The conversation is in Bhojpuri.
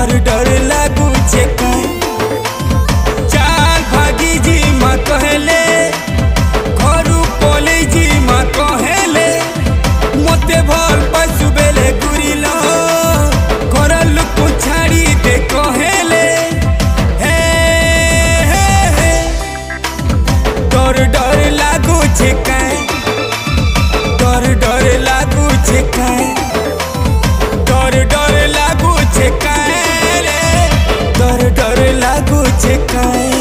डर डर लागू छे काई चाल भागी जी माँ कहले घरू पोले जी माँ कहले मते भल पशु बेले गुरिला करल को छाड़ी दे कहले हे हे हे डर डर लागू छे काई डर डर लागू छे काई डर डर लागू छे काई रे डर डर लागू छे काई।